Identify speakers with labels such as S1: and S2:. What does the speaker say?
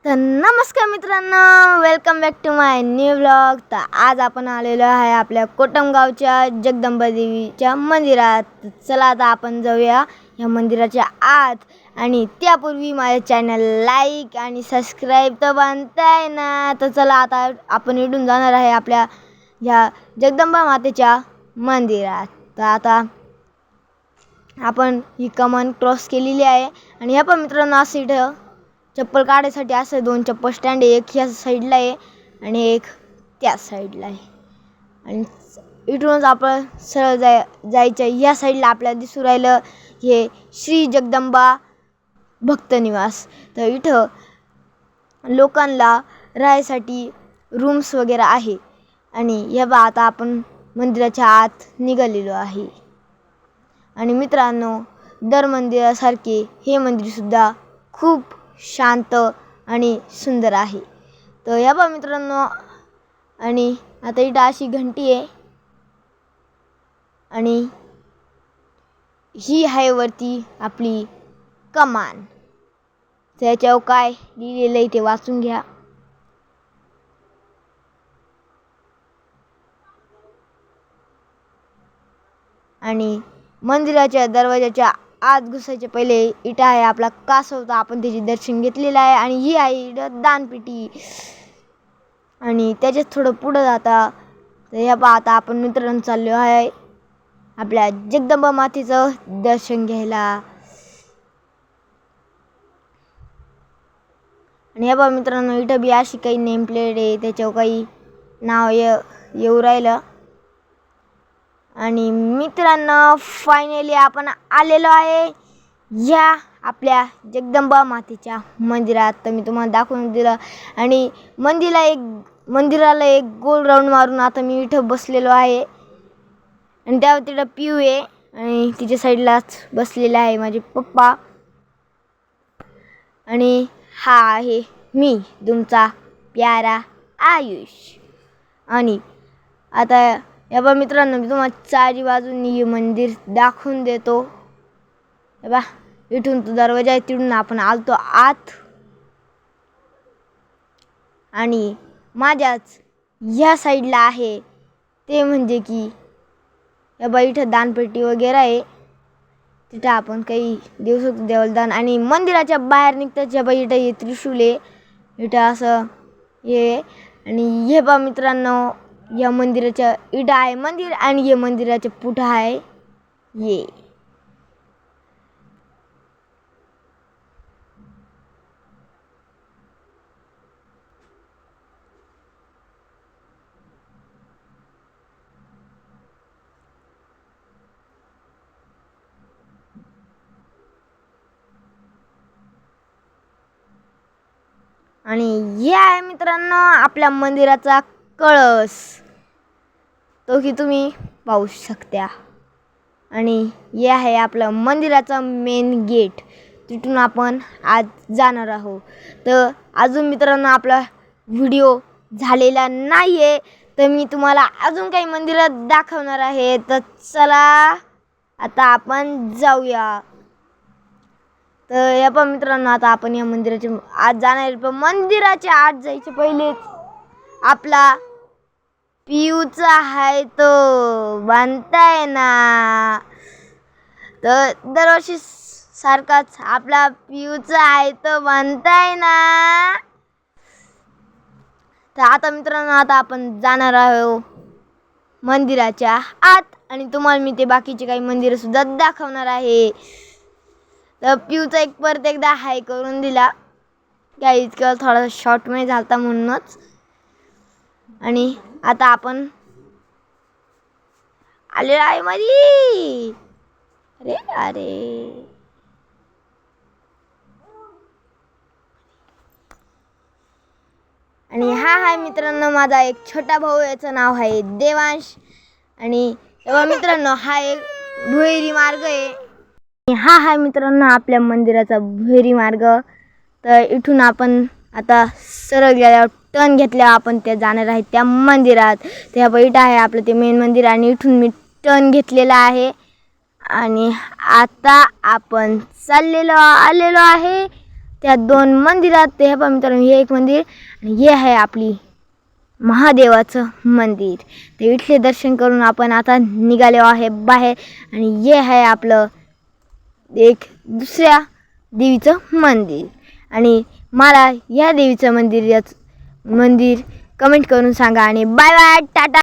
S1: तर नमस्कार मित्रांनो, welcome back to my new vlog. तर आज आपण आलेलो आहे आपल्या कोटमगावच्या जगदंबा देवीच्या मंदिरात. चला आता आपण जाऊया या मंदिराच्या आत. आणि त्यापूर्वी माझ्या चॅनल लाईक आणि सबस्क्राईब तर बनताय ना. तर चला आता आपण इथून जाणार आहे आपल्या ह्या जगदंबा मातेच्या मंदिरात. तर आता आपण ही कमान क्रॉस केलेली आहे. आणि ह्या पण मित्रांनो असं इथं चप्पल काढायसाठी असं दोन चप्पल स्टँड आहे. एक ह्या साईडला आहे आणि एक त्या साईडला आहे. आणि इथूनच आपण सरळ जायचं. ह्या साईडला आपल्याला दिसू राहिलं हे श्री जगदंबा भक्त निवास. तर इथं लोकांना राहायसाठी रूम्स वगैरे आहे. आणि हे बा आता आपण मंदिराच्या आत निघालेलो आहे. आणि मित्रांनो, दर मंदिरासारखे हे मंदिरसुद्धा खूप शांत आणि सुंदर आहे. तर या बा मित्रांनो, आणि आता इथं अशी घंटी आहे आणि ही आहे वरती आपली कमान. त्याच्यावर काय लिहिलेलं आहे ते वाचून घ्या. आणि मंदिराच्या दरवाजाच्या आत घुसायच्या पहिले इथं आहे आपला कासव. आपण त्याचे दर्शन घेतलेलं आहे. आणि ही आहे इथं दानपेटी. आणि त्याच्यात थोडं पुढं जाता तर ह्या पहा आता आपण मित्रांनो चाललो आहे आपल्या जगदंबा मातेचं दर्शन घ्यायला. आणि ह्या पहा मित्रांनो, इथं बी अशी काही नेम प्लेट आहे, त्याच्यावर काही नाव येऊ राहिलं. आणि मित्रांनो, फायनली आपण आलेलो आहे ह्या आपल्या जगदंबा मातेच्या मंदिरात. तर मी तुम्हाला दाखवून दिलं. आणि मंदिराला एक गोल राऊंड मारून आता मी इथं बसलेलो आहे. आणि त्यावर तिथं पिऊ आहे आणि तिच्या साईडलाच बसलेला आहे माझे पप्पा. आणि हा आहे मी, तुमचा प्यारा आयुष. आणि आता या बा मित्रांनो, मी तुम्हाला चारी बाजूनी हे मंदिर दाखवून देतो. हे बा, इथून तो दरवाजा आहे, तिथून आपण आलतो आत. आणि माझ्याच ह्या साईडला आहे ते म्हणजे की या बा इथं दानपेटी वगैरे आहे, तिथं आपण काही देऊ शकतो देवाला दान. आणि मंदिराच्या बाहेर निघताच्या बा इथं हे त्रिशूल आहे, इथं असं हे. आणि हे बा मित्रांनो, या मंदिराच्या इथं आहे मंदिर आणि हे मंदिराच्या पुढं आहे ये. आणि हे आहे मित्रांनो आपल्या मंदिराचा कळस, तो की तुम्ही पाहू शकता. आणि हे आहे आपलं मंदिराचा मेन गेट, तिथून आपण आज जाणार आहोत. तर अजून मित्रांनो आपला व्हिडिओ झालेला नाही आहे, तर मी तुम्हाला अजून काही मंदिरात दाखवणार आहे. तर चला आता आपण जाऊया. तर या पण मित्रांनो, आता आपण या मंदिराच्या आत जाणार. पण मंदिराच्या आत जायचे पहिलेच आपला पिऊचा आहे तो बांधताय ना. तर दरवर्षी सारखाच आपला पिऊचा आहे तो बांधताय ना. तर आता मित्रांनो, आता आपण जाणार आहोत मंदिराच्या आत. आणि तुम्हाला मी ते बाकीचे काही मंदिर सुद्धा दाखवणार आहे. तर पिऊचा एक परत एकदा हाय करून दिला, काय इतकं थोडा शॉर्ट मध्ये झालता म्हणूनच. आणि आता आपण आलेलो आहे मध्ये. अरे अरे आणि हा आहे मित्रांनो माझा एक छोटा भाऊ, याचं नाव आहे देवांश. आणि तेव्हा मित्रांनो, हा एक भुहेरी मार्ग आहे. हा आहे मित्रांनो आपल्या मंदिराचा भुहेरी मार्ग. तर इथून आपण आता सरळ गेल्यावर टर्न घेतल्यावर आपण त्या जाणार आहे त्या मंदिरात. त्या इथं आहे आपलं ते मेन मंदिर. आणि इथून मी टर्न घेतलेला आहे. आणि आता आपण आलेलो आहे त्या 2 मंदिरात. ते हे पहा मित्रांनो, हे एक मंदिर आणि हे आहे आपली महादेवाचं मंदिर. ते इथले दर्शन करून आपण आता निघालो आहे बाहेर. आणि हे आहे आपलं एक दुसऱ्या देवीचं मंदिर. आणि मला या देवीचं मंदिर कमेंट करून सांगा. आणि बाय बाय, टाटा.